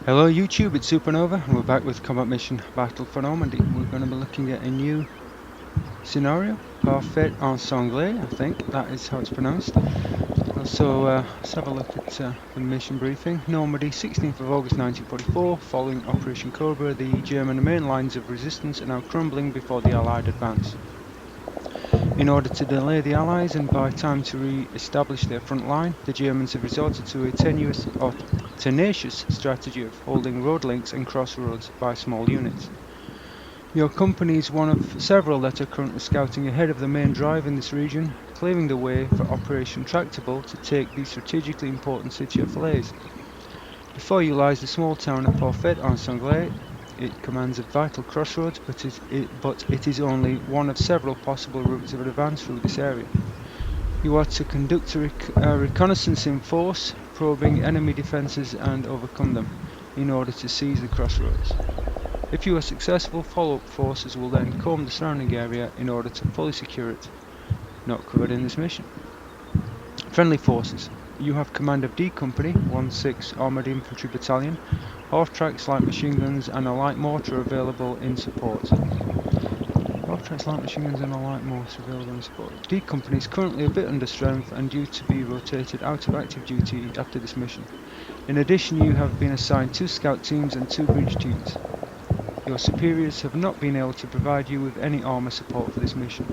Hello YouTube, it's Supernova and we're back with Combat Mission Battle for Normandy. We're going to be looking at a new scenario, Pierrefitte en Cinglais, I think that is how it's pronounced. So let's have a look at the mission briefing. Normandy, 16th of August 1944, following Operation Cobra, the German main lines of resistance are now crumbling before the Allied advance. In order to delay the Allies and buy time to re-establish their front line, the Germans have resorted to a tenacious strategy of holding road links and crossroads by small units. Your company is one of several that are currently scouting ahead of the main drive in this region, clearing the way for Operation Tractable to take the strategically important city of Falaise. Before you lies the small town of Pierrefitte en Cinglais. It commands a vital crossroads, but it is only one of several possible routes of advance through this area. You are to conduct a reconnaissance in force, probing enemy defences and overcome them, in order to seize the crossroads. If you are successful, follow-up forces will then comb the surrounding area in order to fully secure it. Not covered in this mission. Friendly forces. You have command of D Company, 1/6 Armoured Infantry Battalion, half-tracks, light machine guns and a light mortar available in support. Half-tracks, light machine guns and a light mortar available in support. D Company is currently a bit under strength and due to be rotated out of active duty after this mission. In addition, you have been assigned 2 scout teams and 2 bridge teams. Your superiors have not been able to provide you with any armour support for this mission.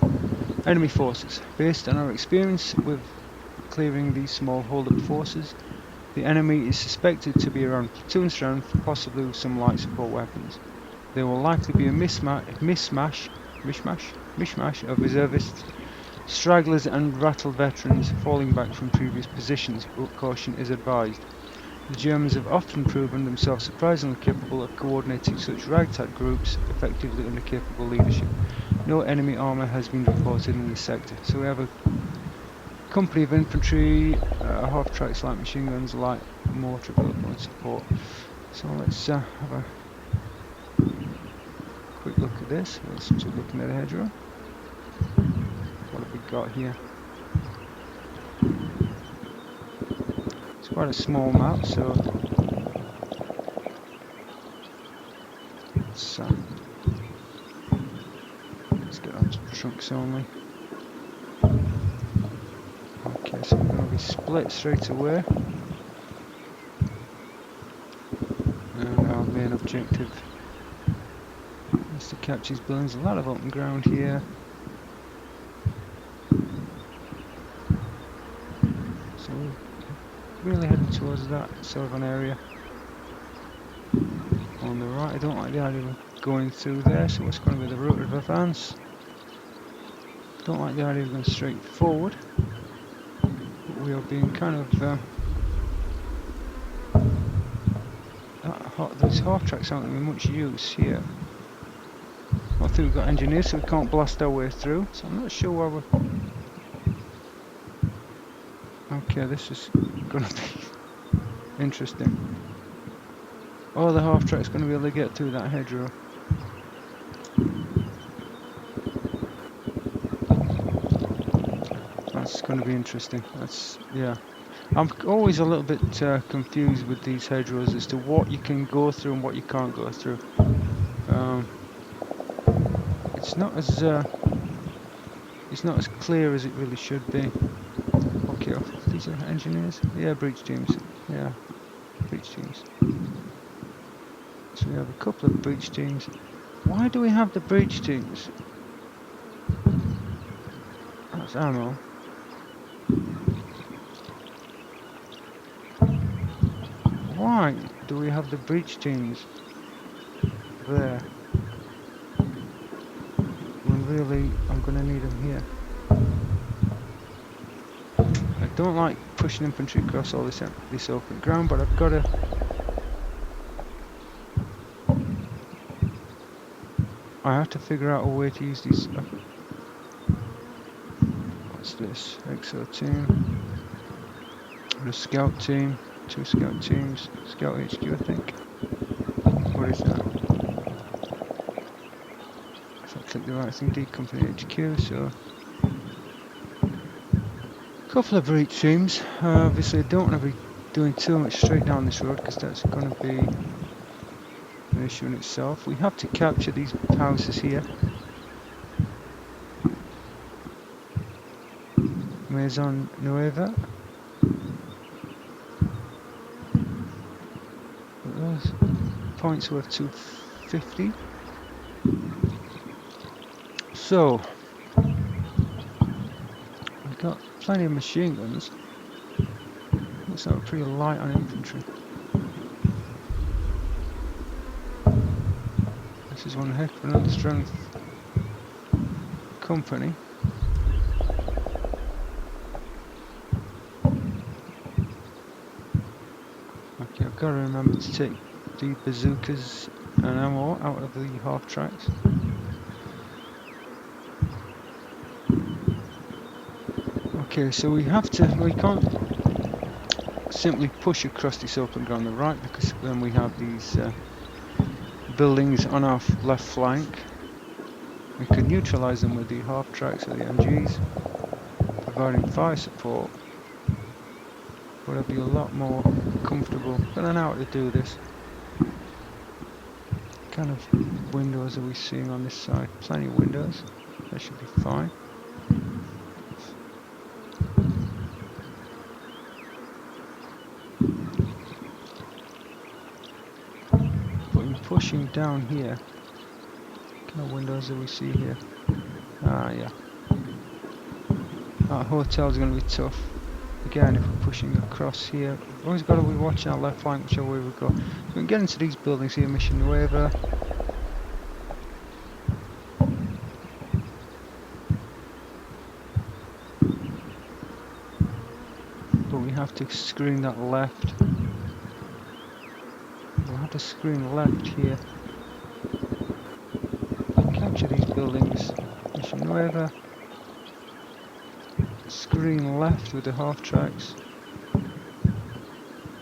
Enemy forces. Based on our experience with clearing these small hold-up forces, the enemy is suspected to be around platoon strength, possibly with some light support weapons. There will likely be a mishmash of reservists, stragglers and rattled veterans falling back from previous positions, but caution is advised. The Germans have often proven themselves surprisingly capable of coordinating such ragtag groups effectively under capable leadership. No enemy armour has been reported in this sector. So we have a company of infantry, half-tracks, light machine guns, light mortar available and support. So let's have a quick look at this. Let's just looking at a hedgerow. What have we got here? It's quite a small map, so let's get on to trunks only. Okay, so we're going to be split straight away. And our main objective is to capture these buildings. A lot of open ground here. So we're really heading towards that sort of an area on the right. I don't like the idea of going through there, so what's going to be the route of advance? Don't like the idea of going straight forward. But we are being kind of these half tracks aren't going to be much use here. I think we've got engineers, so we can't blast our way through. So I'm not sure why we're. Okay, this is going to be interesting. Oh, the half track's going to be able to get through that hedgerow. That's going to be interesting. Yeah. I'm always a little bit confused with these hedgerows as to what you can go through and what you can't go through. It's not as clear as it really should be. Okay, these are engineers. Yeah, breach teams. Yeah, breach teams. So we have a couple of breach teams. Why do we have the breach teams? That's ammo. Why do we have the breach teams there? When really I'm going to need them here. I don't like pushing infantry across all this open ground, but I've got to. I have to figure out a way to use these. What's this? XO team. And a scout team. 2 scout teams. Scout HQ, I think. What is that? If I click the right thing, D Company HQ, so. A couple of breach teams. Obviously, I don't want to be doing too much straight down this road because that's going to be an issue in itself. We have to capture these houses here. Maison Nueva. Those points worth 250. So we've got plenty of machine guns. Looks like we're pretty light on infantry. This is one heck of an understrength company. Okay, I've got to remember to take the bazookas and ammo out of the half tracks. Okay, so we can't simply push across this open ground on the right because then we have these buildings on our left flank. We could neutralise them with the half tracks or the MGs, providing fire support. But I'd be a lot more comfortable. I don't know how to do this. What kind of windows are we seeing on this side? Plenty of windows. That should be fine. But in pushing down here, what kind of windows do we see here? Ah, yeah. That hotel's going to be tough. Again, if we're pushing across here, we've always got to be watching our left flank, whichever way we go. So we can get into these buildings here, Mission Nueva. But we have to screen that left. We'll have to screen left here. Capture these buildings. Mission Nueva. Screen left with the half tracks.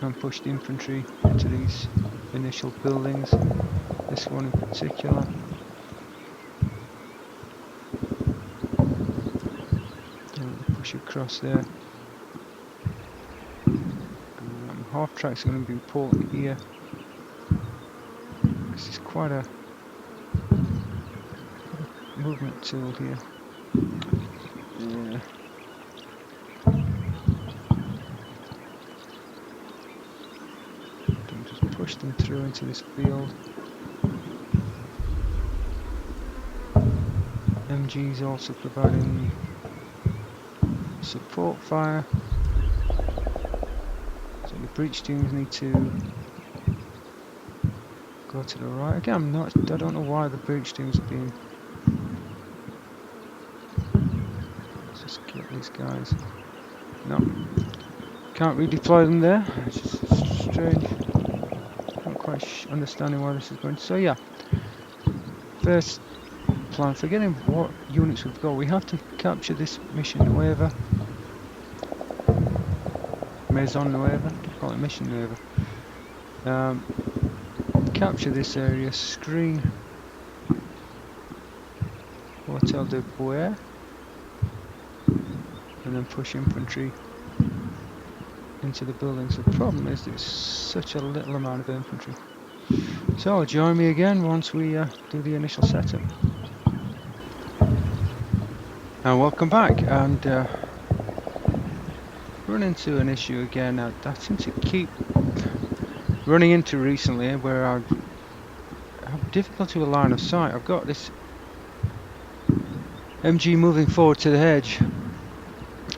And push the infantry into these initial buildings. This one in particular. Don't push across there. Half tracks are going to be important here. This is quite a movement tool here. Yeah. Just push them through into this field. MG's also providing support fire. So the breach teams need to go to the right. Again, I don't know why the breach teams are being. Let's just get these guys. No, can't redeploy them there. It's just strange. Not quite understanding why this is going. So yeah, first plan, forgetting what units we've got, we have to capture this Mission Nueva. Maison Nueva, I call it Mission Nueva. Capture this area, screen Hotel de Boer, and then push infantry into the buildings. The problem is there's such a little amount of infantry. So join me again once we do the initial setup. And welcome back, and run into an issue again I seem to keep running into recently, where I have difficulty with line of sight. I've got this MG moving forward to the hedge,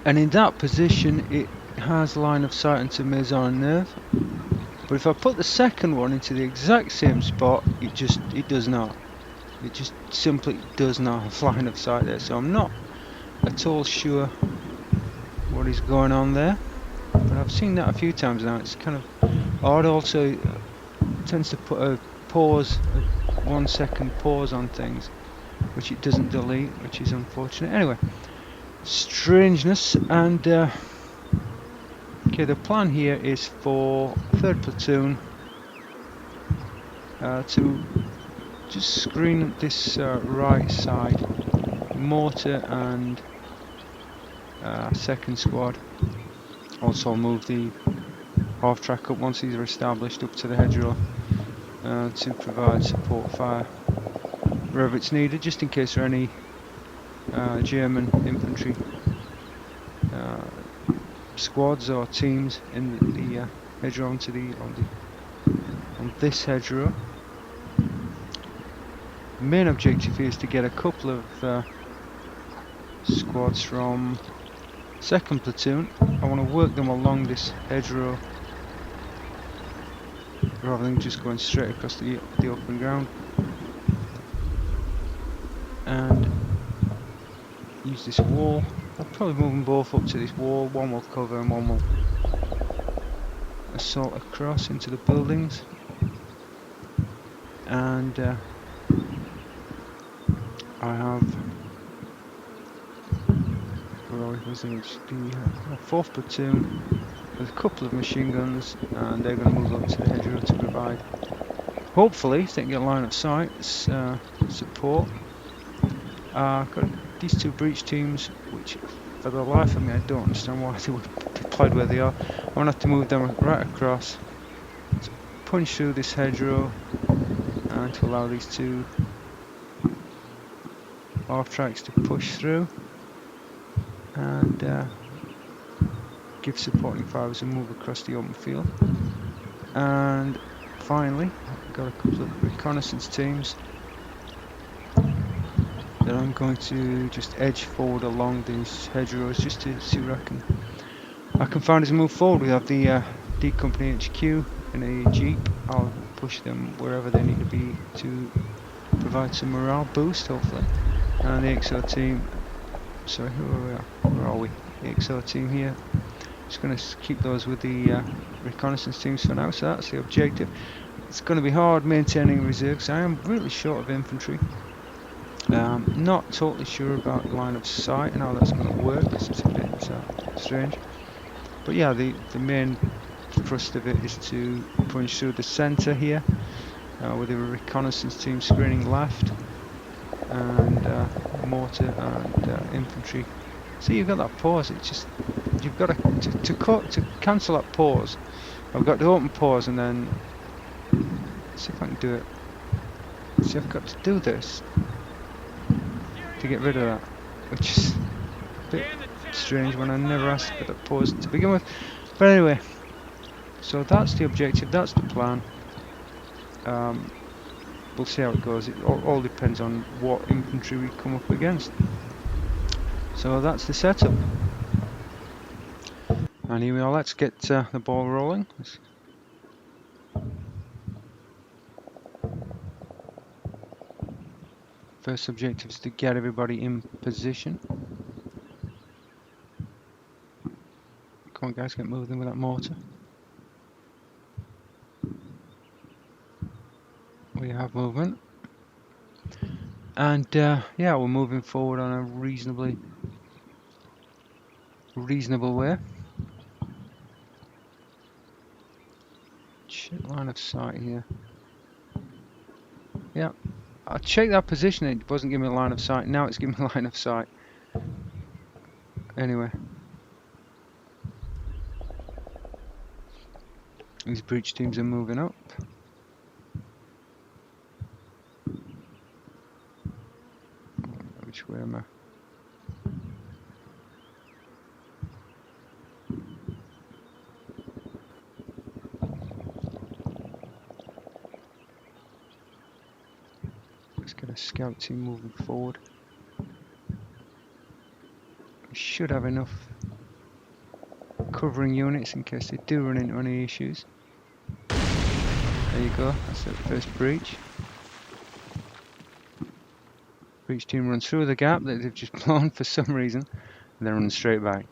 and in that position it has line of sight into Maison Neuve, but if I put the second one into the exact same spot, it does not. It just simply does not have line of sight there, so I'm not at all sure what is going on there, but I've seen that a few times now. It's kind of odd. Also tends to put a pause, a 1 second pause on things, which it doesn't delete, which is unfortunate. Anyway, strangeness. And okay, the plan here is for 3rd platoon to just screen this right side, mortar and 2nd squad. Also move the half track up once these are established up to the hedgerow to provide support fire wherever it's needed, just in case there are any German infantry squads or teams in the hedgerow on this hedgerow. The main objective here is to get a couple of squads from 2nd platoon. I want to work them along this hedgerow rather than just going straight across the open ground, and use this wall. I'll probably move them both up to this wall. One will cover and one will assault across into the buildings. And I have, where was the 4th platoon with a couple of machine guns, and they're going to move up to the hedgerow to provide, hopefully, if they can get line of sight, support. I've got these two breach teams, which for the life of me I don't understand why they were deployed where they are. I'm going to have to move them right across to punch through this hedgerow and to allow these two half tracks to push through and give supporting fire as we move across the open field. And finally, I've got a couple of reconnaissance teams that I'm going to just edge forward along these hedgerows just to see what I can find as we move forward. We have the D Company HQ in a jeep. I'll push them wherever they need to be to provide some morale boost, hopefully. And the XO team, sorry, where are we? The XO team here. Just going to keep those with the reconnaissance teams for now, so that's the objective. It's going to be hard maintaining reserves. I am really short of infantry. Not totally sure about line of sight and how that's going to work, because it's a bit strange. But yeah, the main thrust of it is to punch through the centre here with the reconnaissance team screening left, and mortar and infantry. See, you've got that pause. It's just you've got to cancel that pause. I've got to open pause and then see if I can do it. See, I've got to do this to get rid of that, which is a bit strange when I never asked for that pause to begin with. But anyway, so that's the objective, that's the plan. We'll see how it goes. It all depends on what infantry we come up against. So that's the setup. And here we are, let's get the ball rolling. First objective is to get everybody in position. Come on guys, get moving with that mortar. We have movement. And yeah, we're moving forward on a reasonable way. Shit, line of sight here. Yeah, I checked that position, it wasn't giving me a line of sight. Now it's giving me a line of sight. Anyway, these breach teams are moving up. Which way am I? Let's get a scout team moving forward. We should have enough covering units in case they do run into any issues. There you go, that's the first breach. Breach team runs through the gap that they've just blown for some reason, and then run straight back.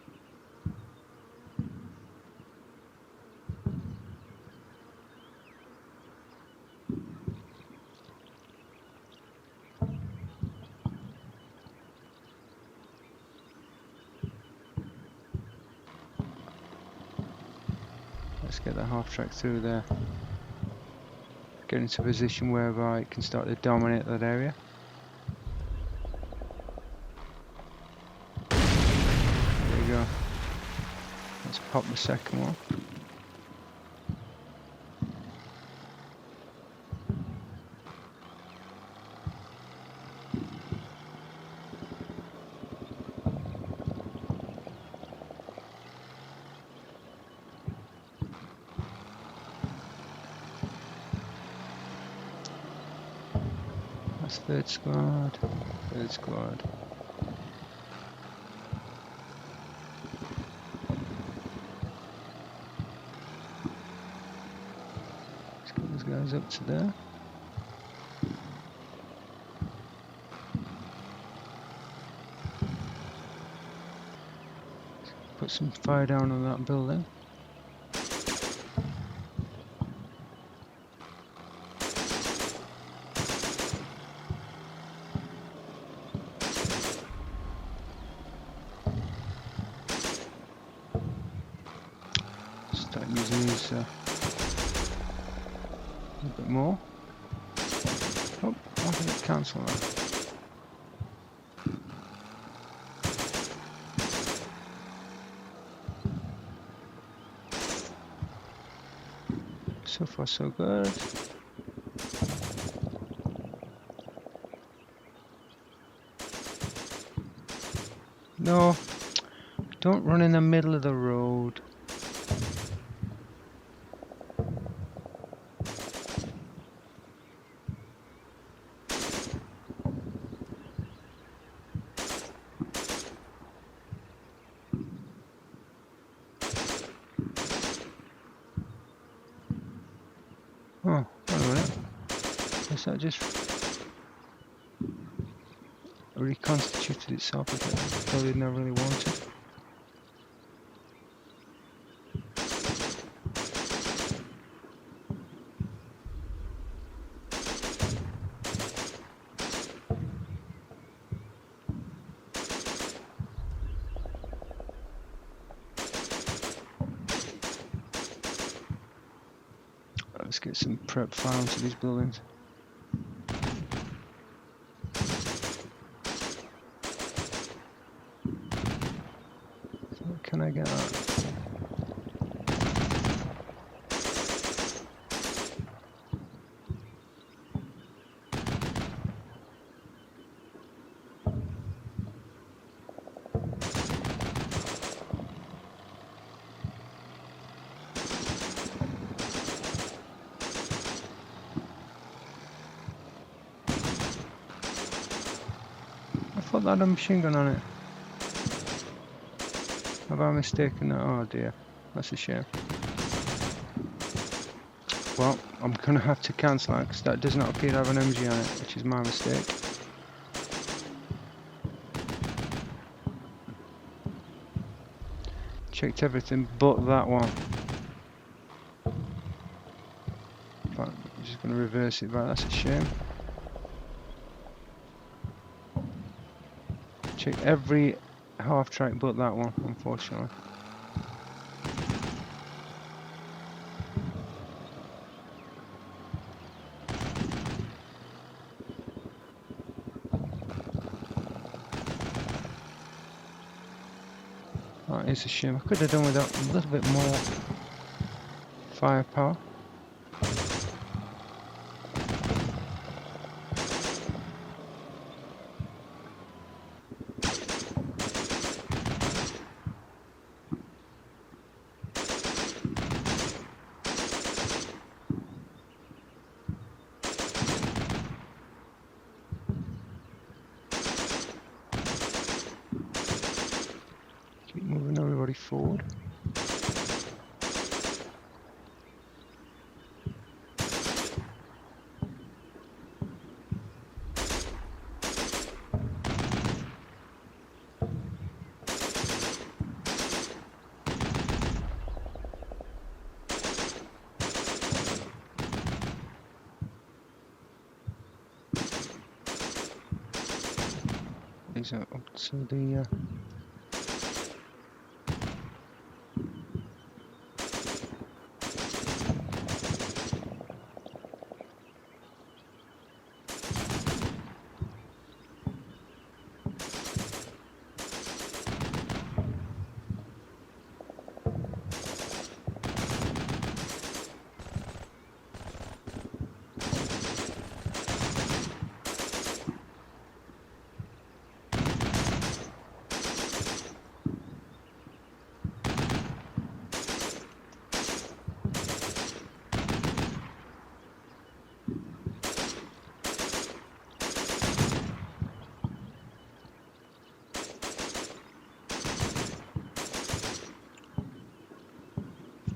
Let's get that half track through there. Get into a position whereby it can start to dominate that area. There you go. Let's pop the second one. That's third squad. Third squad. Let's get those guys up to there. Put some fire down on that building. Start using these a bit more. Oh, I think it cancel that. So far so good. No, don't run in the middle of the road. Oh, wait a minute. Guess that just reconstituted itself a bit. Probably didn't really want it. Let's get some prep fire onto these buildings. Can I get that? I thought that had a machine gun on it. Have I mistaken that? Oh dear, that's a shame. Well, I'm gonna have to cancel that because that does not appear to have an MG on it, which is my mistake. Checked everything but that one. In fact, I'm just gonna reverse it back, that's a shame. Check every half track but that one, unfortunately. That is a shame. I could have done with that a little bit more firepower. Keep moving everybody forward. These are up to the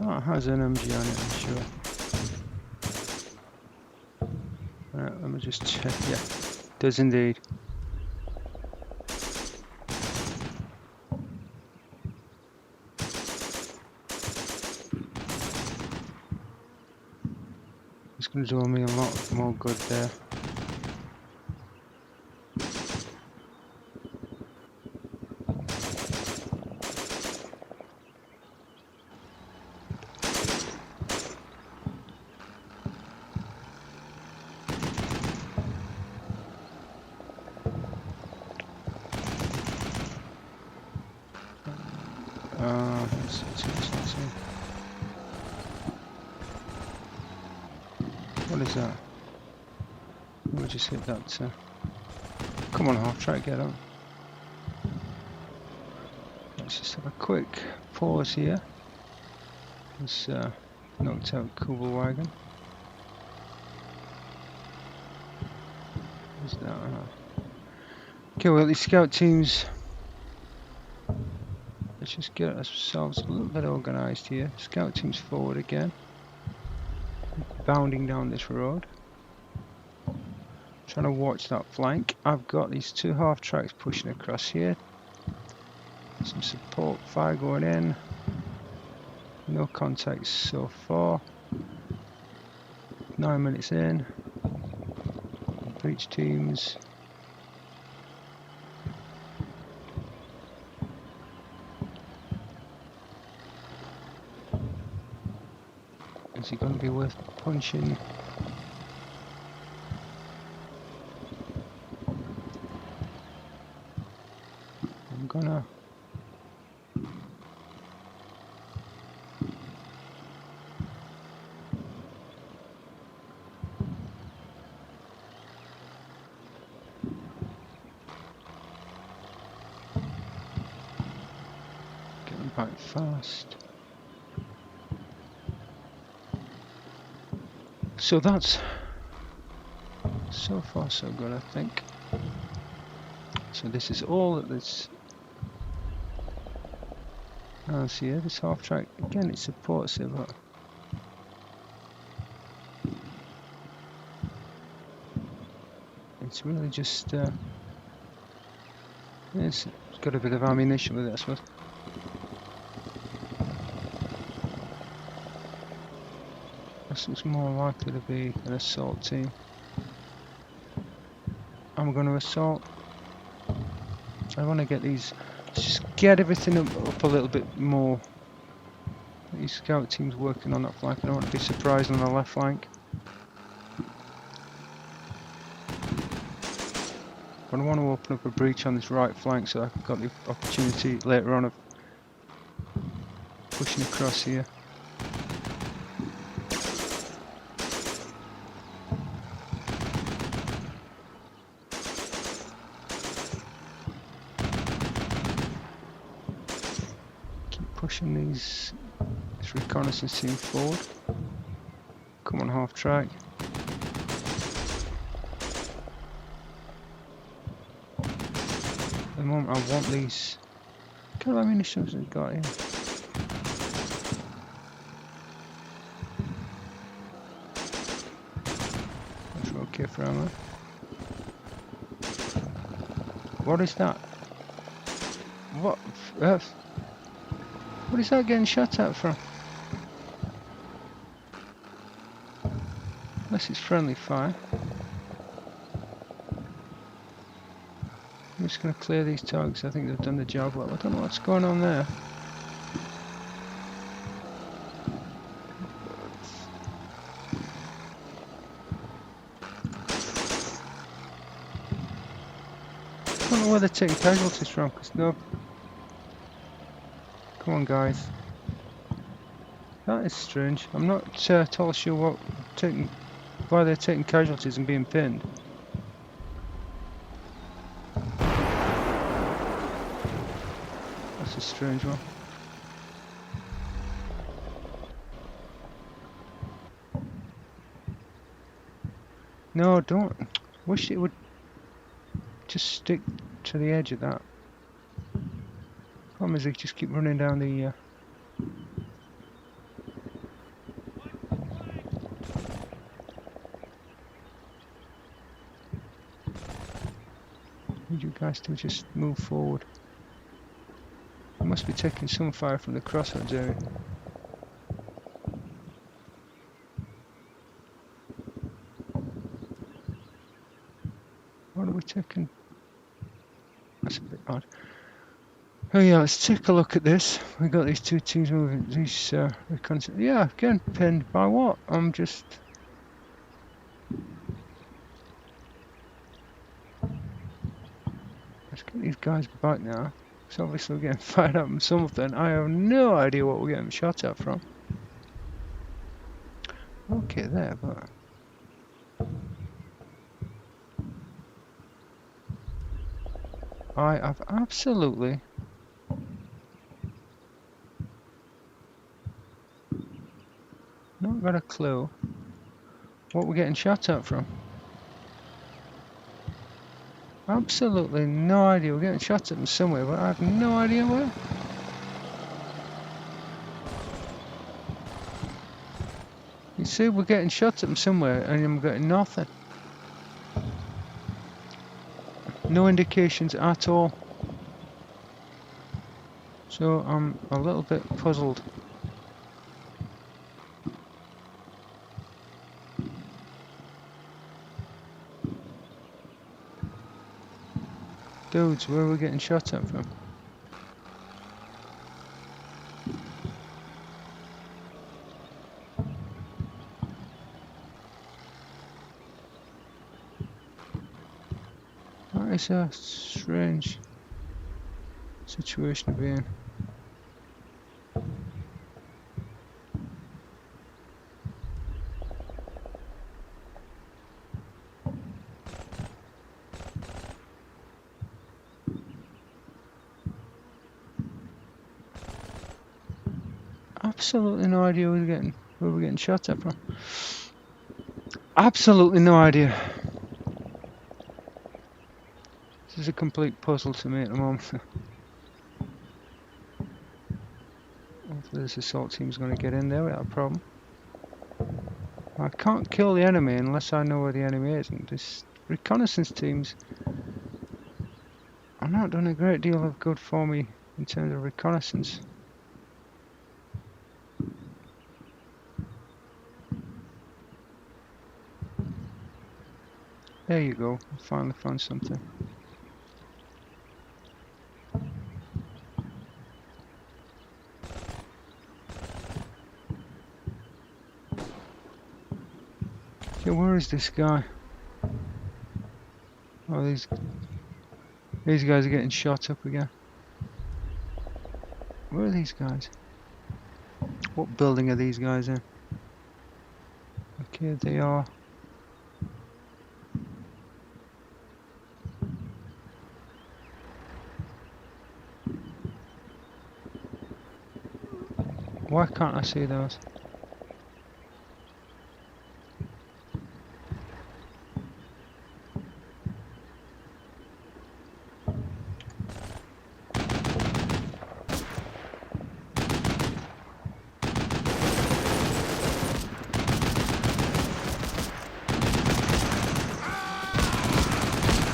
Oh, it has an MG on it, I'm sure. Let me just check. Yeah, it does indeed. It's going to do me a lot more good there. Let's see. What is that? Let me just hit that. Come on, half track, get on. Let's just have a quick pause here. Let's knocked out Kubelwagen. What's that? Okay, well, these scout teams. Let's just get ourselves a little bit organised here. Scout teams forward again. Bounding down this road. Trying to watch that flank. I've got these two half tracks pushing across here. Some support fire going in. No contacts so far. 9 minutes in. Breach teams. Is he going to be worth punching? I'm gonna. Getting back fast. So that's so far so good, I think. So this is all that this. See here, this half track again. It supports it, but it's really just. It's got a bit of ammunition with it, I suppose. This looks more likely to be an assault team. I'm going to assault. I want to get these, just get everything up a little bit more. These scout teams working on that flank. I don't want to be surprised on the left flank. But I want to open up a breach on this right flank so I've got the opportunity later on of pushing across here. Pushing this reconnaissance team forward. Come on, half track. At the moment, I want these. What kind of ammunition have I got here? That's okay for ammo. What is that? What? What is that getting shot at from? Unless it's friendly fire. I'm just going to clear these targets. I think they've done the job well. I don't know what's going on there. I don't know where they're taking casualties from, because no. Come on, guys. That is strange. I'm not totally sure why they're taking casualties and being pinned. That's a strange one. No, don't. Wish it would just stick to the edge of that. Problem is they just keep running down the Need you guys to just move forward. You must be taking some fire from the crossroads area. What are we taking? That's a bit odd. Oh yeah, let's take a look at this. We got these two teams moving. These yeah, again pinned by what? I'm just. Let's get these guys back now. It's obviously we're getting fired up from something. I have no idea what we're getting shot at from. Okay, there, but I have absolutely not got a clue what we're getting shot at from. Absolutely no idea. We're getting shot at from somewhere, but I have no idea where. You see, we're getting shot at from somewhere, and I'm getting nothing. No indications at all. So I'm a little bit puzzled. Dudes, where are we getting shot at from? That is a strange situation to be in. Absolutely no idea where we're getting shot at from. Absolutely no idea. This is a complete puzzle to me at the moment. Hopefully this assault team's going to get in there without a problem. I can't kill the enemy unless I know where the enemy is, and this reconnaissance teams are not doing a great deal of good for me in terms of reconnaissance. There you go, I finally found something. Okay, where is this guy? Oh, these guys are getting shot up again. Where are these guys? What building are these guys in? Okay, they are. Why can't I see those?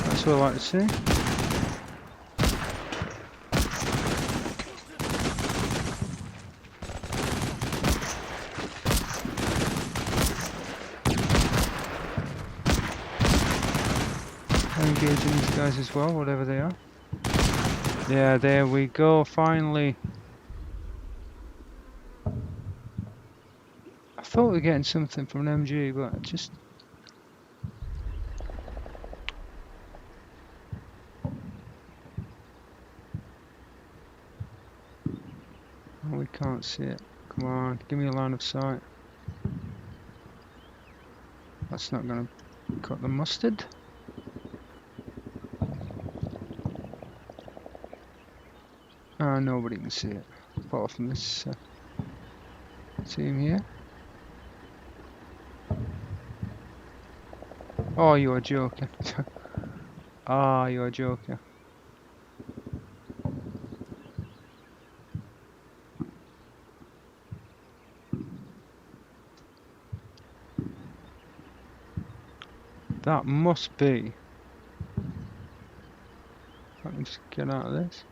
That's what I like to see. Engaging these guys as well, whatever they are. Yeah, there we go, finally. I thought we were getting something from an MG, but I just... Oh, we can't see it. Come on, give me a line of sight. That's not going to cut the mustard. Nobody can see it, apart from this team here. Oh, you're joking. Ah, you're joking. That must be and just get out of this.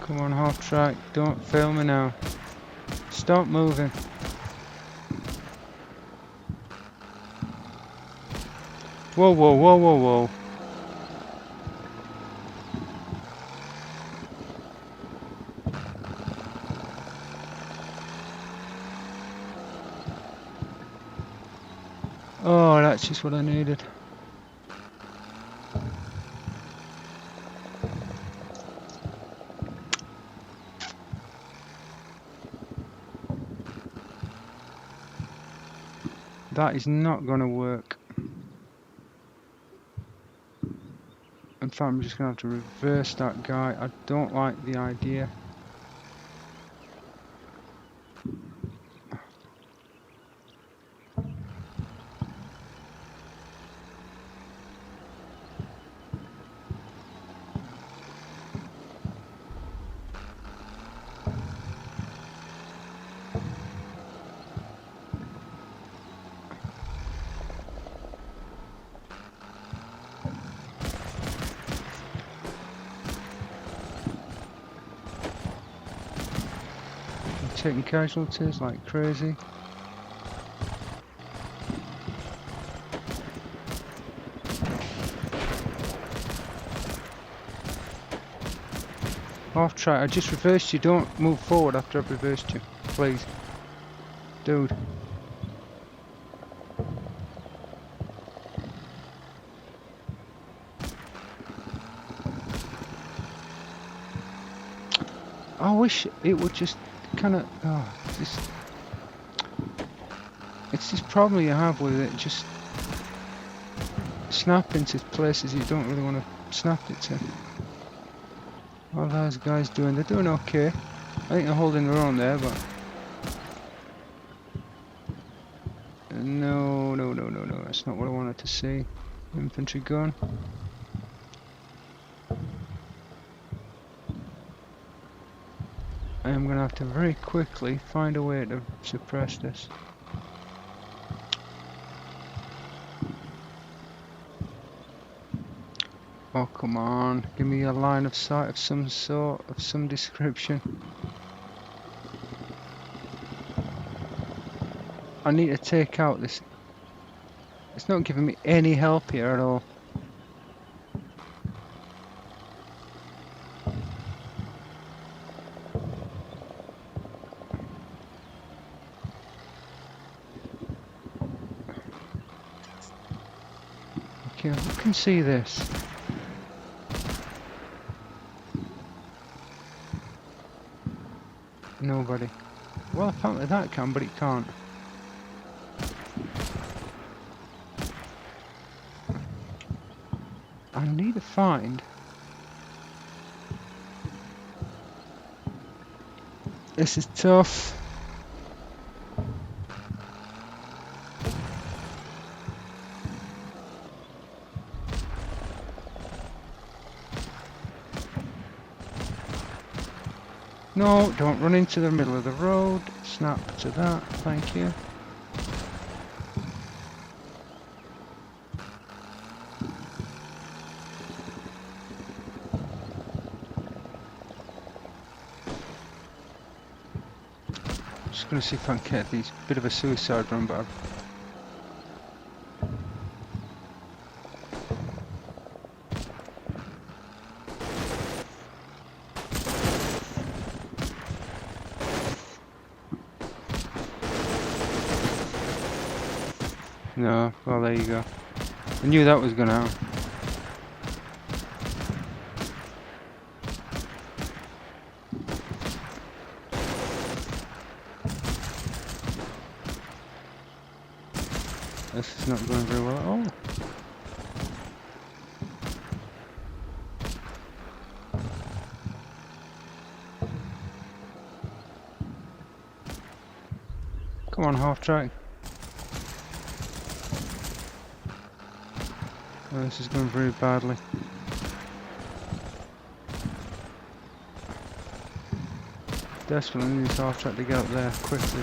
Come on, half track, don't fail me now. Stop moving. Whoa, whoa, whoa, whoa, whoa. Oh, that's just what I needed. That is not going to work. In fact, I'm just going to have to reverse that guy. I don't like the idea. Taking casualties like crazy. Half track, I just reversed you. Don't move forward after I've reversed you, please. Dude. I wish it would just kind of. Oh, it's this problem you have with it. Just snap into places you don't really want to snap it to. What are those guys doing? They're doing okay. I think they're holding their own there, but. No, no, no, no, no. That's not what I wanted to see. Infantry gun. I am going to have to very quickly find a way to suppress this. Oh, come on. Give me a line of sight of some sort, of some description. I need to take out this. It's not giving me any help here at all. Okay, who can see this? Nobody. Well, apparently that can, but it can't. I need to find. This is tough. No, don't run into the middle of the road. Snap to that, thank you. Just gonna see if I can get these. Bit of a suicide run, but no, well there you go. I knew that was gonna happen. This is not going very well at all. Come on, half track. Oh, this is going very badly. Desperately need this half track to get up there quickly.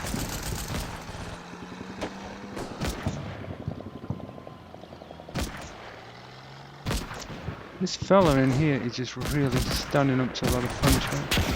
This fella in here is just really standing up to a lot of punishment.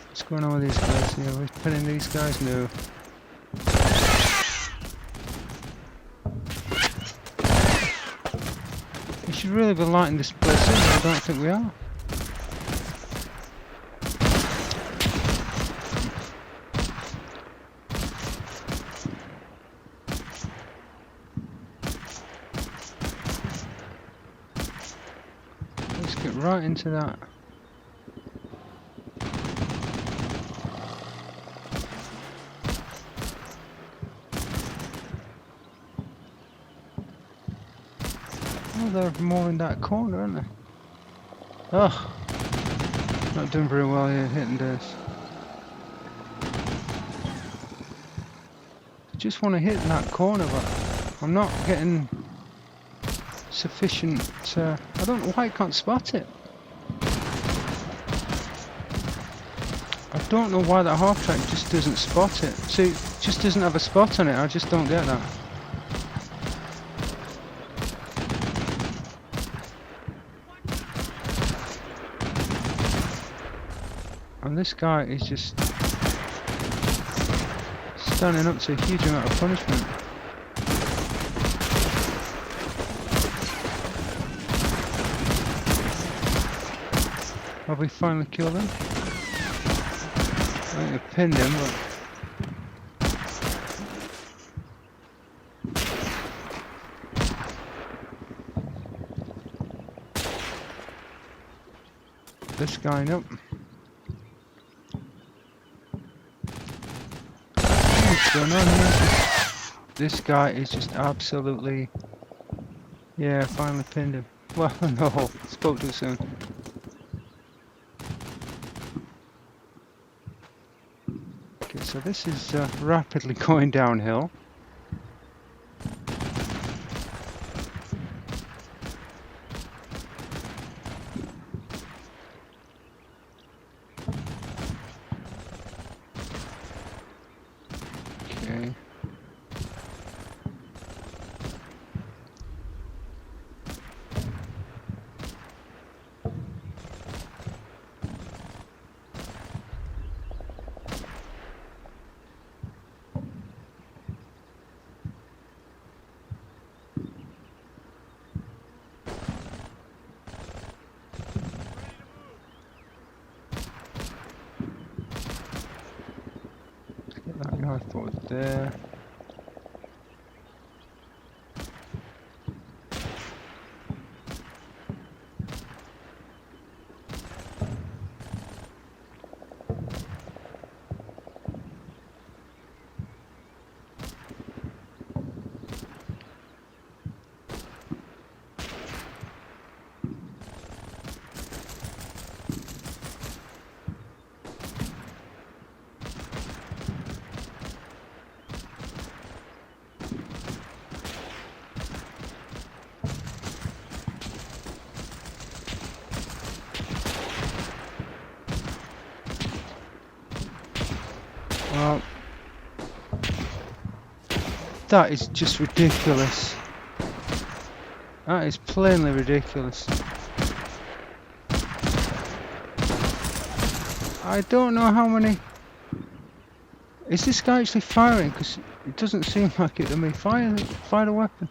What's going on with these guys here? We're pinning these guys? No. We should really be lighting this place up, but I don't think we are. Let's get right into that. Oh, they're more in that corner, aren't they? Oh, not doing very well here, hitting this. I just want to hit in that corner, but I'm not getting sufficient. I don't know why I can't spot it. I don't know why that half track just doesn't spot it. See, it just doesn't have a spot on it. I just don't get that. And this guy is just standing up to a huge amount of punishment. Have we finally killed him? I think I pinned him, but... This guy, nope. What's going on here? This guy is just absolutely... Yeah, finally pinned him. Well, no, spoke too soon. Okay, so this is rapidly going downhill. Okay. Get that guy forward there. Well, that is just ridiculous. That is plainly ridiculous. I don't know how many... Is this guy actually firing? Because it doesn't seem like it to me. Fire the weapon.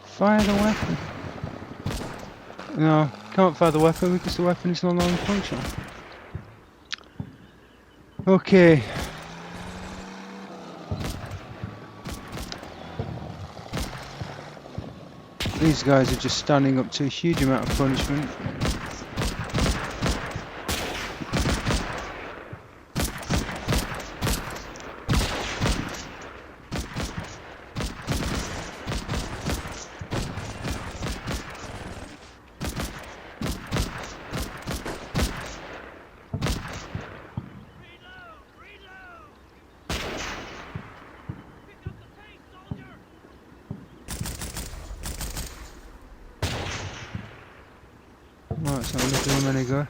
Fire the weapon. No, can't fire the weapon because the weapon is no longer functional. Okay. These guys are just standing up to a huge amount of punishment. Well, it's not going to do them any good.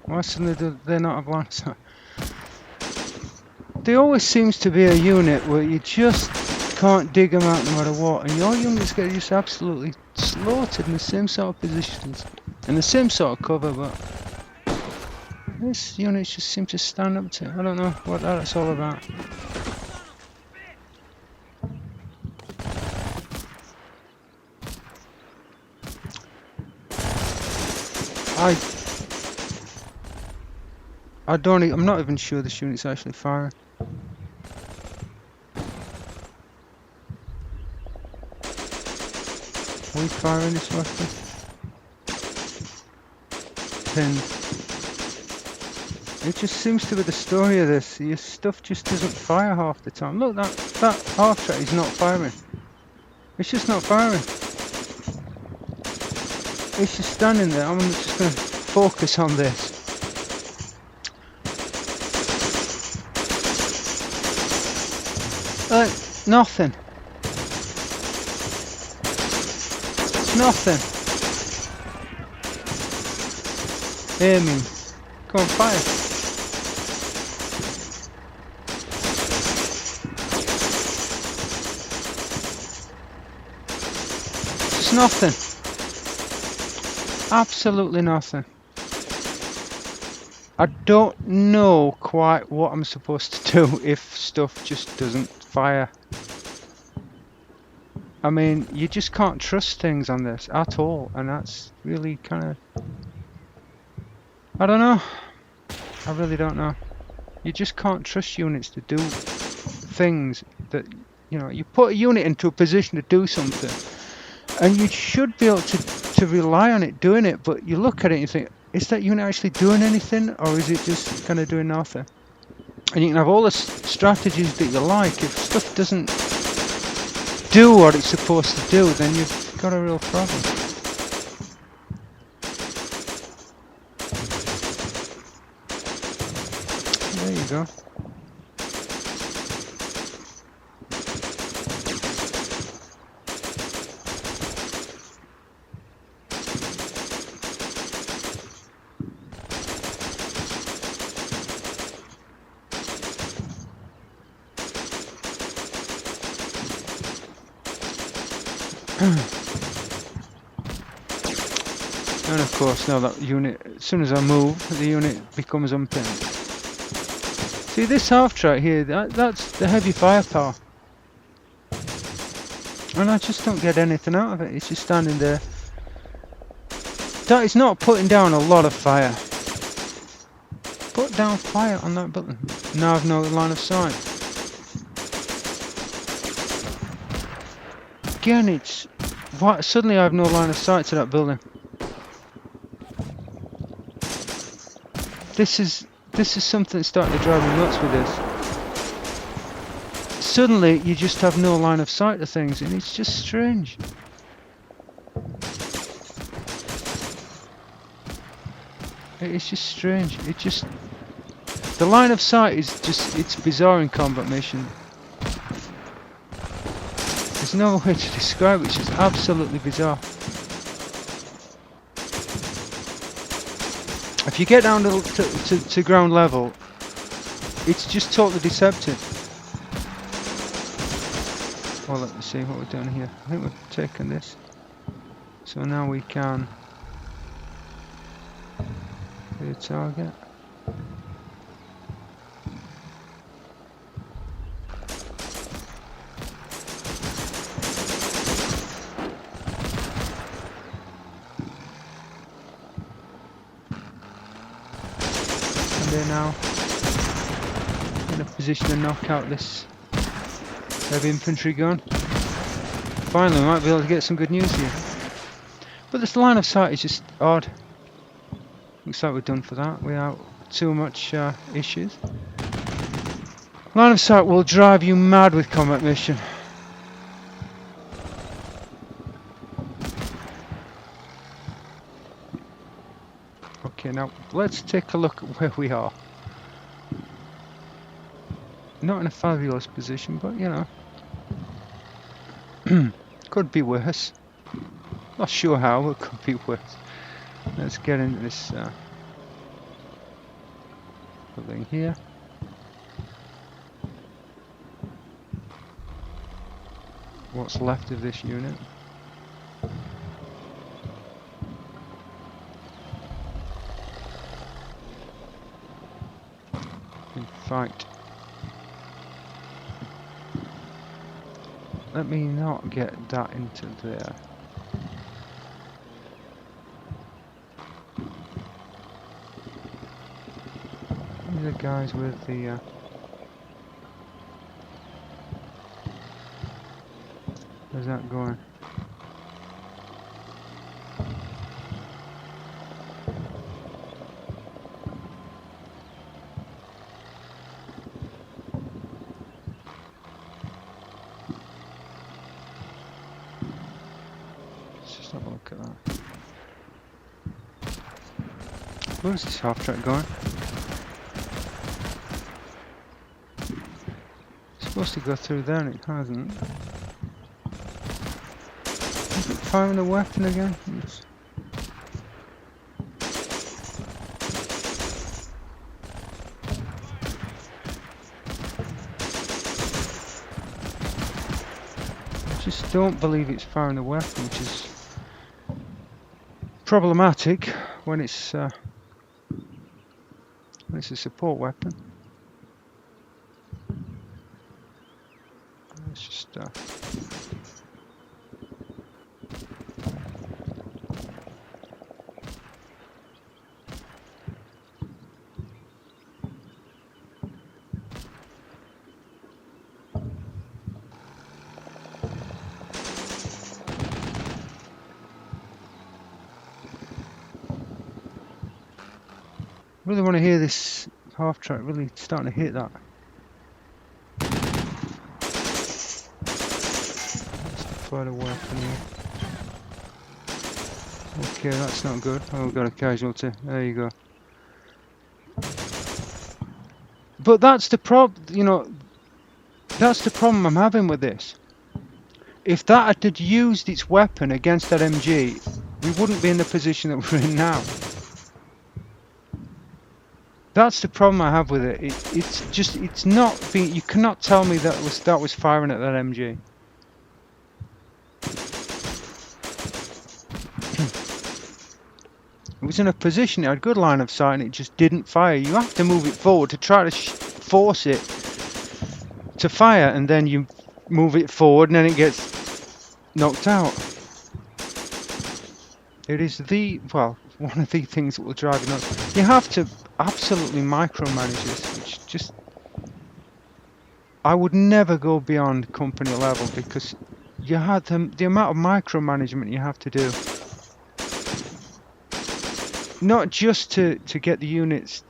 Why suddenly do they not have line of sight? There always seems to be a unit where you just can't dig them out no matter what, and your units get just absolutely slaughtered in the same sort of positions, in the same sort of cover, but this unit just seems to stand up to it. I don't know what that's all about. I'm not even sure this unit's actually firing. Are we firing this weapon? Then it just seems to be the story of this. Your stuff just doesn't fire half the time. Look, that half track is not firing. It's just not firing. It's just standing there. I'm just going to focus on this. Nothing. Nothing. Aiming. Come on, fire. Just nothing. Absolutely nothing. I don't know quite what I'm supposed to do if stuff just doesn't fire. I mean, you just can't trust things on this at all, and that's really kind of... I don't know. I really don't know. You just can't trust units to do things that, you know, you put a unit into a position to do something, and you should be able to rely on it doing it, but you look at it and you think, is that unit actually doing anything, or is it just kind of doing nothing? And you can have all the strategies that you like. If stuff doesn't do what it's supposed to do, then you've got a real problem. There you go. And of course now that unit, as soon as I move, the unit becomes unpinned. See this half track here, that's the heavy firepower. And I just don't get anything out of it, it's just standing there. That is not putting down a lot of fire. Put down fire on that button. Now I've no line of sight. Again, it's... What? Suddenly I have no line of sight to that building. This is something that's starting to drive me nuts with this. Suddenly you just have no line of sight to things, and it's just strange. It's just strange. It just... The line of sight is just... It's bizarre in combat mission. There's no way to describe it, it's just absolutely bizarre. If you get down to ground level, it's just totally deceptive. Well, let's see what we're doing here. I think we've taken this. So now we can clear target. And they're now in a position to knock out this heavy infantry gun. Finally, we might be able to get some good news here. But this line of sight is just odd. Looks like we're done for that without too much issues. Line of sight will drive you mad with combat mission. Okay, now let's take a look at where we are. Not in a fabulous position, but you know, could be worse. Not sure how, but it could be worse. Let's get into this building here. What's left of this unit? In fact, let me not get that into there. These are guys with the where's that going? Let's just have a look at that. Where's this half track going? It's supposed to go through there and it hasn't. Is it firing the weapon again? Yes. I just don't believe it's firing the weapon, which is problematic when it's a support weapon. Let's just really want to hear this half track really starting to hit that. Let's deploy the weapon here. Okay, that's not good. Oh, we've got a casualty. There you go. But that's the you know, that's the problem I'm having with this. If that had used its weapon against that MG, we wouldn't be in the position that we're in now. That's the problem I have with it. It's not being. You cannot tell me that was firing at that MG. It was in a position, it had good line of sight, and it just didn't fire. You have to move it forward to try to force it to fire, and then you move it forward, and then it gets knocked out. It is one of the things that will drive you nuts. You have to absolutely micromanage this, which just... I would never go beyond company level, because you had the amount of micromanagement you have to do. Not just to get the units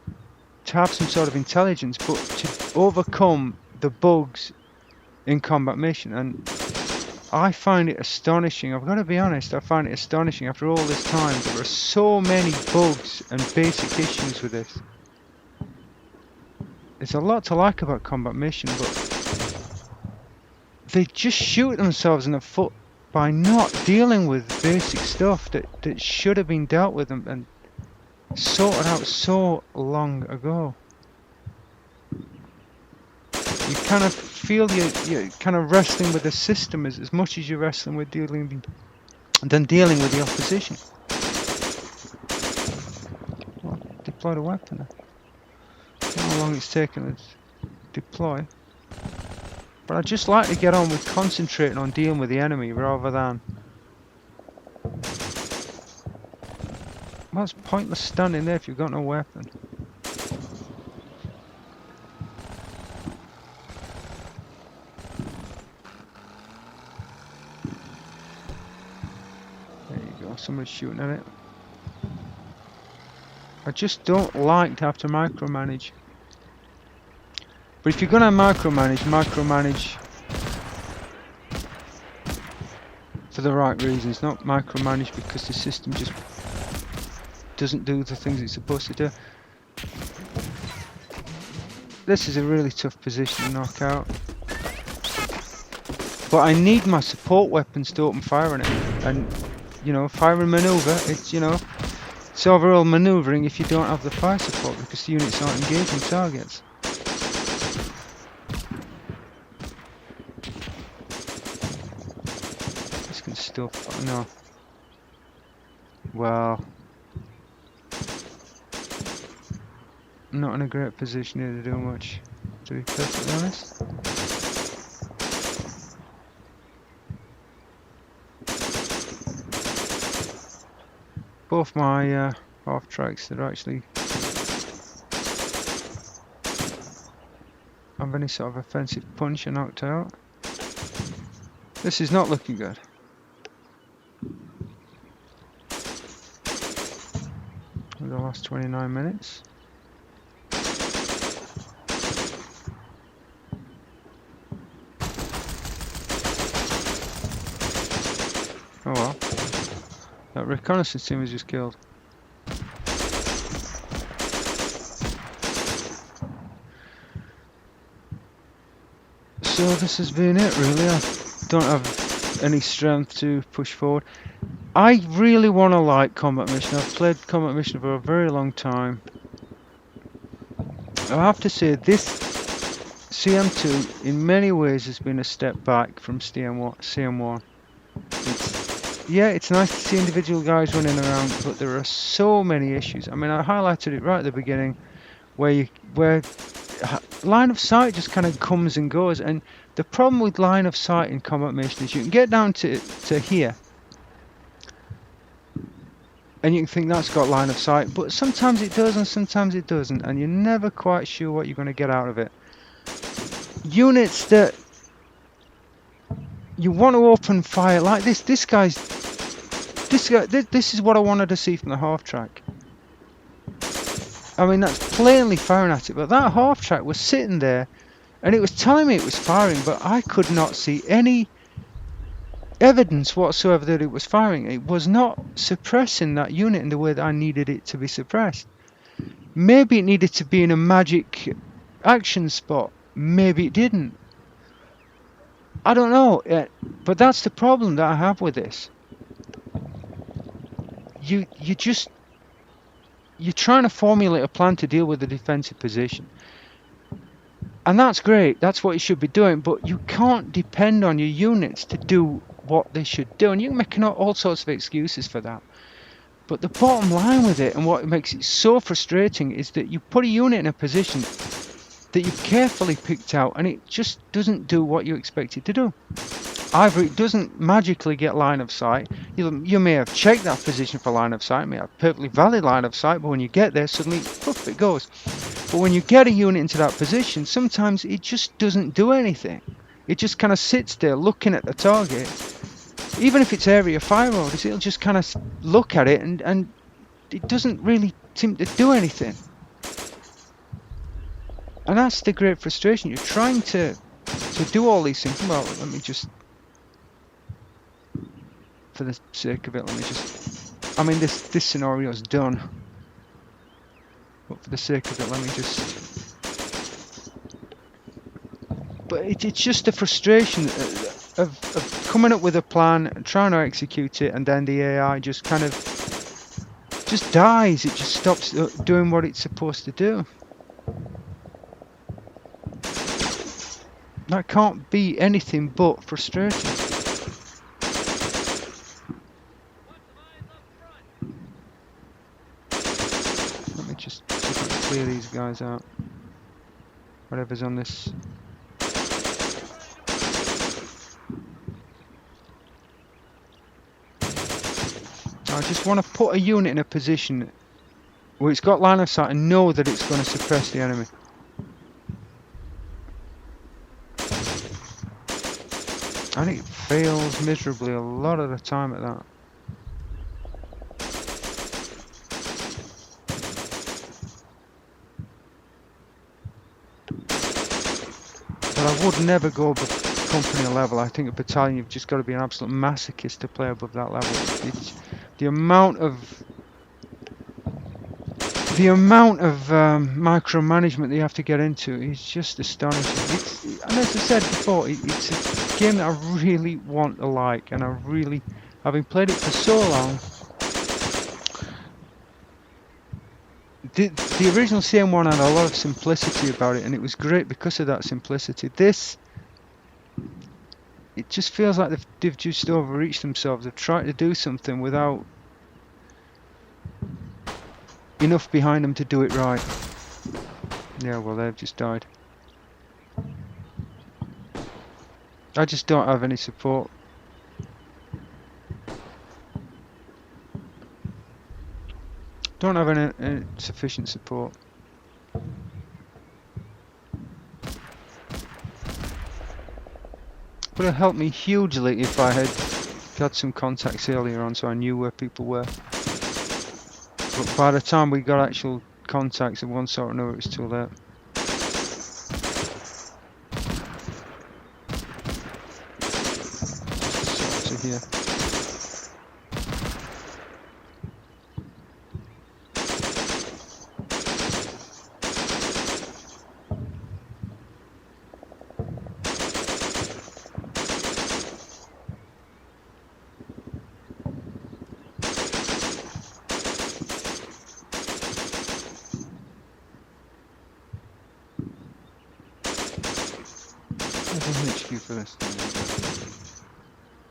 to have some sort of intelligence, but to overcome the bugs in combat mission. And I find it astonishing. I've got to be honest, I find it astonishing after all this time. There are so many bugs and basic issues with this. There's a lot to like about combat mission, but they just shoot themselves in the foot by not dealing with basic stuff that should have been dealt with and sorted out so long ago. You kind of feel you're kind of wrestling with the system as much as you're wrestling with dealing with the opposition. Well, deploy the weapon. I don't know how long it's taken to deploy. But I'd just like to get on with concentrating on dealing with the enemy rather than... Well, it's pointless standing there if you've got no weapon. There you go, somebody's shooting at it. I just don't like to have to micromanage. But if you're going to micromanage for the right reasons, not micromanage because the system just doesn't do the things it's supposed to do. This is a really tough position to knock out. But I need my support weapons to open fire on it. And, you know, fire and maneuver, it's, you know, it's overall maneuvering if you don't have the fire support because the units aren't engaging targets. This can still... no. Well... not in a great position here to do much, to be perfectly honest. Both my half tracks that actually have any sort of offensive punch are knocked out. This is not looking good. For the last 29 minutes. Oh well. That reconnaissance team was just killed. So this has been it really. I don't have any strength to push forward. I really want to like Combat Mission. I've played Combat Mission for a very long time. I have to say this CM2 in many ways has been a step back from CM1. Yeah, it's nice to see individual guys running around, but there are so many issues. I mean, I highlighted it right at the beginning, where line of sight just kind of comes and goes. And the problem with line of sight in Combat Mission is you can get down to here, and you can think that's got line of sight, but sometimes it does and sometimes it doesn't, and you're never quite sure what you're going to get out of it. Units that you want to open fire like this. This guy. This is what I wanted to see from the half track. I mean, that's plainly firing at it, but that half track was sitting there, and it was telling me it was firing, but I could not see any evidence whatsoever that it was firing. It was not suppressing that unit in the way that I needed it to be suppressed. Maybe it needed to be in a magic action spot. Maybe it didn't. I don't know, but that's the problem that I have with this. You're trying to formulate a plan to deal with the defensive position, and that's great. That's what you should be doing. But you can't depend on your units to do what they should do, and you can make all sorts of excuses for that. But the bottom line with it, and what makes it so frustrating, is that you put a unit in a position that you've carefully picked out, and it just doesn't do what you expect it to do. Either it doesn't magically get line of sight. You may have checked that position for line of sight, may have perfectly valid line of sight, but when you get there, suddenly, poof, it goes. But when you get a unit into that position, sometimes it just doesn't do anything. It just kind of sits there looking at the target. Even if it's area fire orders, it'll just kind of look at it, and it doesn't really seem to do anything. And that's the great frustration. You're trying to do all these things. Well, let me just... for the sake of it, let me just... I mean, this scenario's done. But for the sake of it, let me just... But it's just the frustration of coming up with a plan, trying to execute it, and then the AI just kind of... just dies. It just stops doing what it's supposed to do. That can't be anything but frustrating. Let me just see if I can clear these guys out. Whatever's on this. I just want to put a unit in a position where it's got line of sight and know that it's going to suppress the enemy. And it fails miserably a lot of the time at that. But I would never go above company level. I think a battalion, you've just got to be an absolute masochist to play above that level. It's the amount of micromanagement that you have to get into is just astonishing. And as I said before, it's a game that I really want to like, and having played it for so long. The original CM1 had a lot of simplicity about it, and it was great because of that simplicity. It just feels like they've just overreached themselves. They've tried to do something without enough behind them to do it right. Yeah, well, they've just died. I just don't have any support. Don't have any sufficient support. Would have helped me hugely if I had got some contacts earlier on, so I knew where people were. But by the time we got actual contacts of one sort or another, it was too late. Sort of here. There's an HQ for this thing.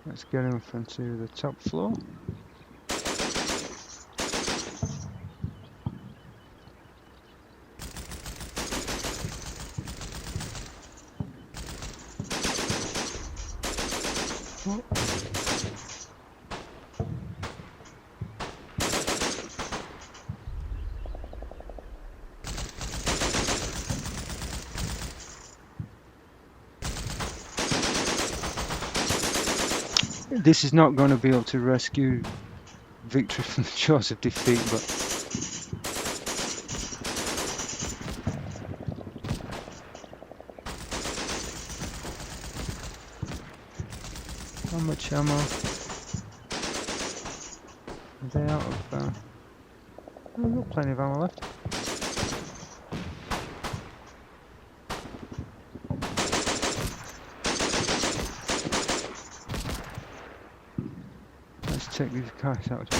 Let's get in front to the top floor. This is not going to be able to rescue victory from the jaws of defeat, but how much ammo? Are they out of? Oh, we've got plenty of ammo left. Take these guys out to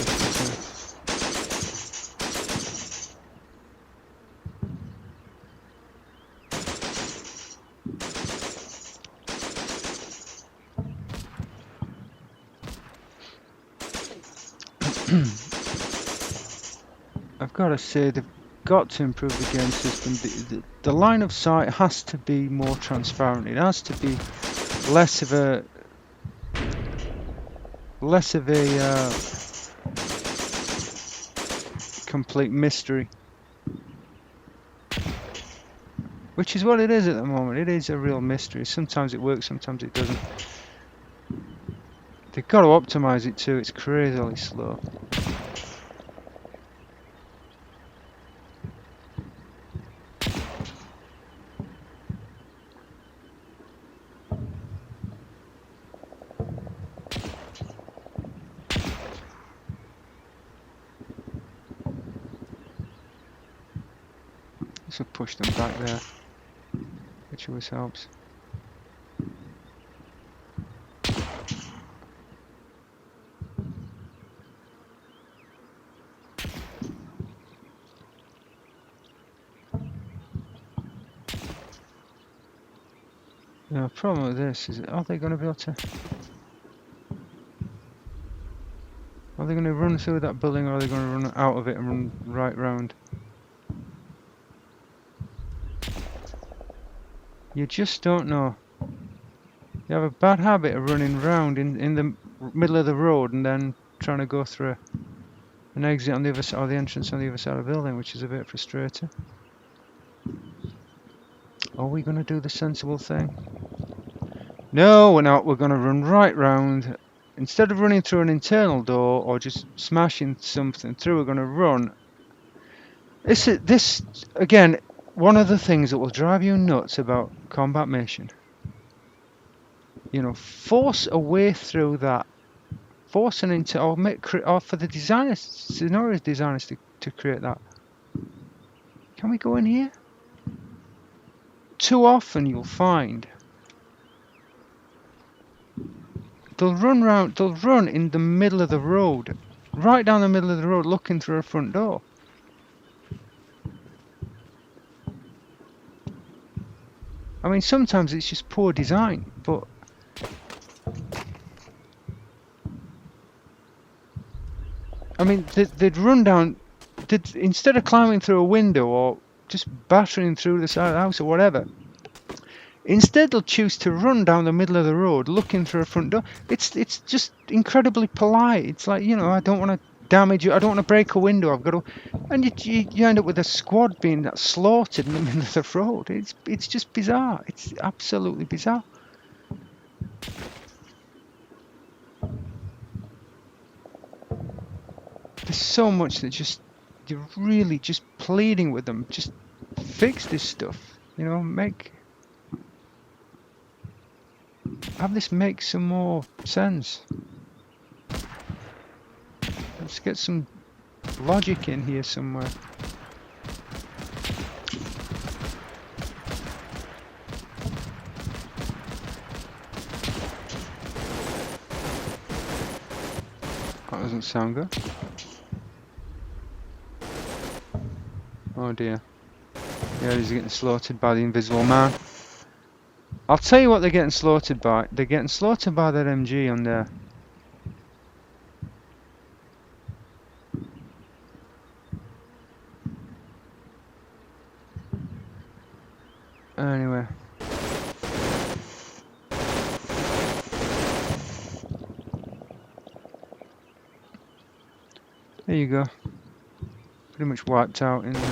I've got to say they've got to improve the game system. The line of sight has to be more transparent. It has to be less of a complete mystery, which is what it is at the moment. It is a real mystery. Sometimes it works, sometimes it doesn't. They've got to optimize it too. It's crazily slow. This will push them back there, which always helps. The problem with this is, are they going to be able to... Are they going to run through that building, or are they going to run out of it and run right round? You just don't know. You have a bad habit of running round in the middle of the road and then trying to go through an exit on the other side, or the entrance on the other side of the building, which is a bit frustrating. Are we going to do the sensible thing? No, we're not. We're going to run right round. Instead of running through an internal door or just smashing something through, we're going to run. This again, one of the things that will drive you nuts about combat mission. You know, force a way through that. Force an into or for the designers, scenario designers to create that. Can we go in here? Too often you'll find they'll run in the middle of the road, right down the middle of the road, looking through a front door. I mean, sometimes it's just poor design, but I mean, they'd run down, instead of climbing through a window or just battering through the side of the house or whatever. Instead, they'll choose to run down the middle of the road, looking through a front door. It's just incredibly polite. It's like, you know, I don't want to damage you. I don't want to break a window. I've got to, and you end up with a squad being slaughtered in the middle of the road. It's just bizarre. It's absolutely bizarre. There's so much that you're really just pleading with them. Just fix this stuff. You know, have this make some more sense. Let's get some logic in here somewhere. That doesn't sound good. Oh dear. Yeah, he's getting slaughtered by the invisible man. I'll tell you what they're getting slaughtered by. They're getting slaughtered by that MG on there. Anyway. There you go. Pretty much wiped out in there.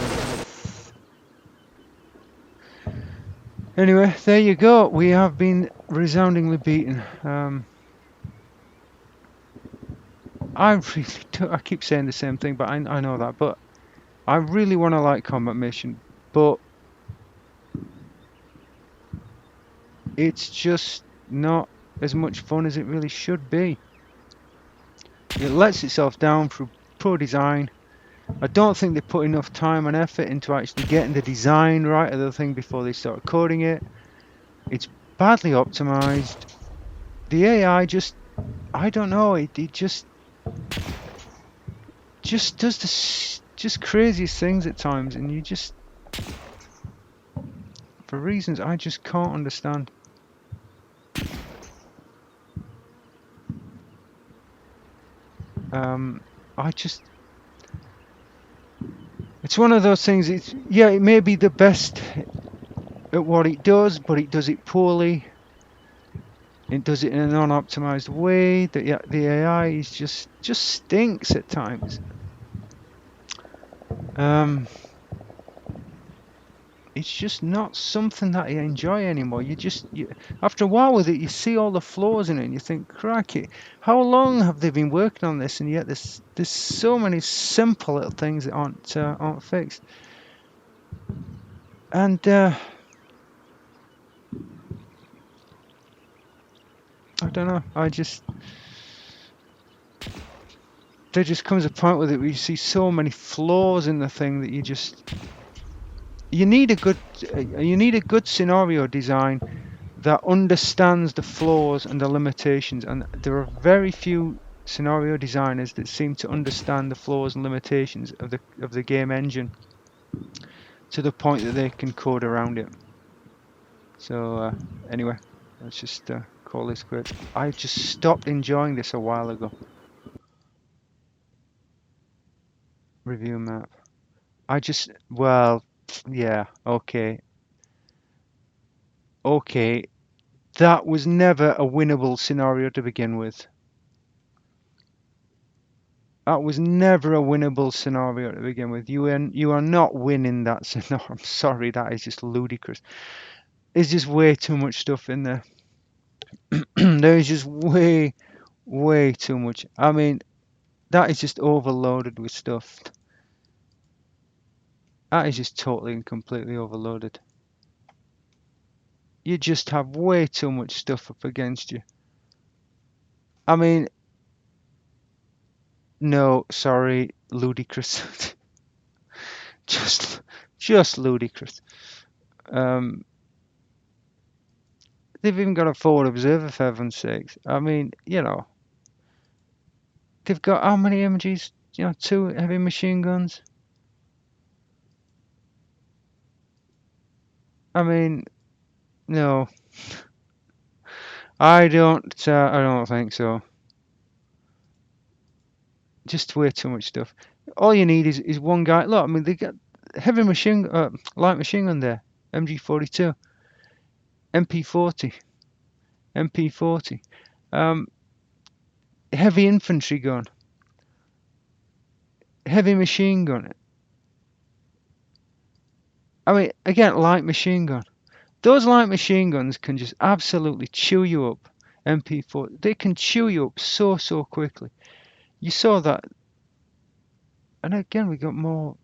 Anyway, there you go. We have been resoundingly beaten. I really do, I keep saying the same thing, but I know that. But I really want to like combat mission, but it's just not as much fun as it really should be. It lets itself down through poor design. I don't think they put enough time and effort into actually getting the design right of the thing before they start coding it. It's badly optimized. The AI just, I don't know, it just does the just craziest things at times, and you just, for reasons I just can't understand. It's one of those things. Yeah, it may be the best at what it does, but it does it poorly. It does it in a non-optimized way. The AI is just stinks at times. It's just not something that I enjoy anymore. After a while with it, you see all the flaws in it, and you think, crikey, how long have they been working on this? And yet there's so many simple little things that aren't fixed. And I don't know. There just comes a point with it where you see so many flaws in the thing that you need a good scenario design that understands the flaws and the limitations, and there are very few scenario designers that seem to understand the flaws and limitations of the game engine to the point that they can code around it. So anyway, let's just call this quits. I just stopped enjoying this a while ago. Review map. Well, yeah, okay. Okay, that was never a winnable scenario to begin with. That was never a winnable scenario to begin with. You are not winning that scenario. I'm sorry, that is just ludicrous. There's just way too much stuff in there. There is just way too much. I mean, that is just overloaded with stuff. That is just totally and completely overloaded. You just have way too much stuff up against you. I mean, no, sorry, ludicrous. just, just ludicrous. Um, they've even got a forward observer for heaven's sakes. I mean, they've got how many MGs? 2 heavy machine guns. I mean, no, I don't think so. Just way too much stuff. All you need is one guy. Look, I mean, they got light machine gun there, MG42, MP40, MP40, um, heavy infantry gun, heavy machine gun. I mean, again, light machine gun. Those light machine guns can just absolutely chew you up. MP40, they can chew you up so quickly. You saw that, and again, we got more.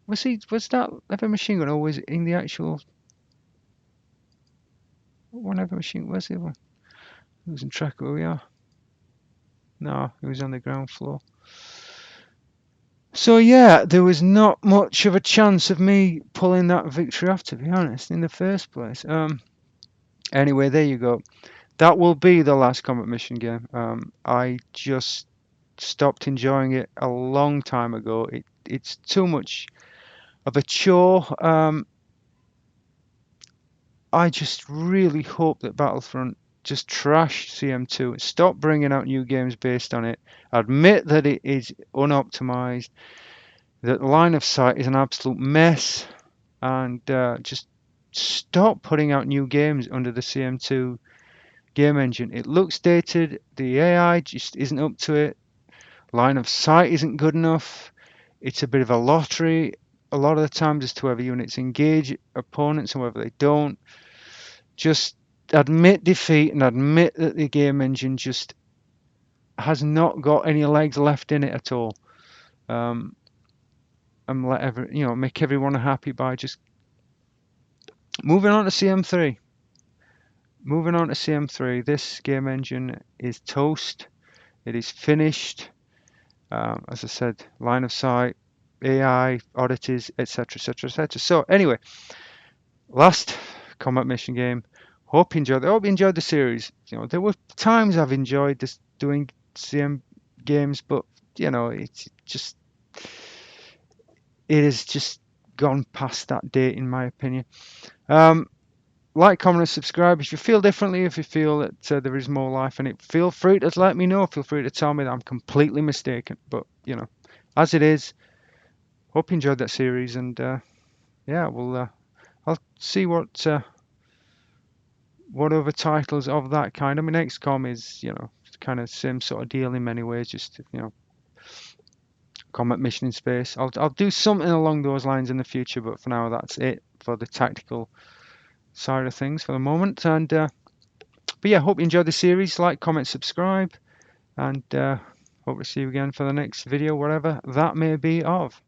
Was that heavy machine gun always in the actual one heavy machine? Where's the other one? Losing track of where we are. No, it was on the ground floor. So yeah, there was not much of a chance of me pulling that victory off, to be honest, in the first place. Anyway, there you go. That will be the last combat mission game. I just stopped enjoying it a long time ago. It's too much of a chore. I just really hope that Battlefront just trash CM2. Stop bringing out new games based on it. Admit that it is unoptimized. That line of sight is an absolute mess. And just stop putting out new games under the CM2 game engine. It looks dated. The AI just isn't up to it. Line of sight isn't good enough. It's a bit of a lottery a lot of the times as to whether units engage opponents and whether they don't. Just admit defeat and admit that the game engine just has not got any legs left in it at all. And make everyone happy by just moving on to CM3. Moving on to CM3. This game engine is toast. It is finished. As I said, line of sight, AI, oddities, etc., etc., etc. So anyway, last combat mission game. Hope you enjoyed the series. There were times I've enjoyed just doing CM games, but it has just gone past that date in my opinion. Like, comment, and subscribe if you feel differently. If you feel that there is more life in it, feel free to let me know. Feel free to tell me that I'm completely mistaken. But as it is, hope you enjoyed that series, and yeah, I'll see what other titles of that kind. I mean, XCOM is kind of same sort of deal in many ways, just combat mission in space. I'll do something along those lines in the future, but for now that's it for the tactical side of things for the moment. And but yeah, hope you enjoyed the series. Like, comment, subscribe, and hope to see you again for the next video, whatever that may be of.